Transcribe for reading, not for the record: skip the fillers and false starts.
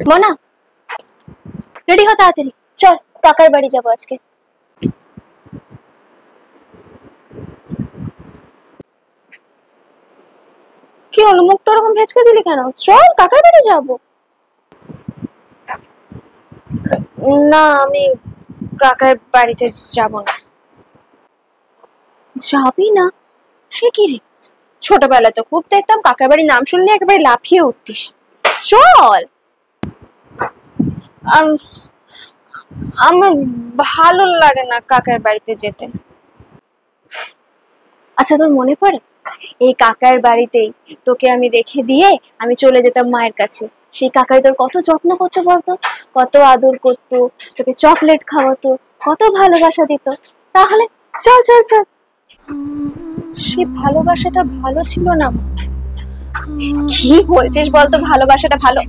মনা, রেডি হ তাড়াতাড়ি, চল কাকার বাড়ি যাবো আজকে। কি হলো, মুখটা ওরকম ভেজকে দিলি কেন? চল কাকার বাড়ি যাবো। না, আমি কাকার বাড়িতে যাব না। যাবি না? সে কি রে, ছোটবেলায় তো খুব দেখতাম কাকার বাড়ির নাম শুনলে একেবারে লাফিয়ে উঠতিস। চল। আমার ভালো লাগে না কাকার বাড়িতে যেতে। আচ্ছা, তোর মনে পড়ে এই কাকার বাড়িতেই তোকে আমি রেখে দিয়ে আমি চলে যেতাম মায়ের কাছে। সেই কাকাই তোর কত যত্ন করতে বলতো, কত আদর করতো, তোকে চকলেট খাওয়াতো, কত ভালোবাসা দিত। তাহলে চল চল চল। সেই ভালোবাসাটা ভালো ছিল না? কি বলছিস বলতো, ভালোবাসাটা ভালো?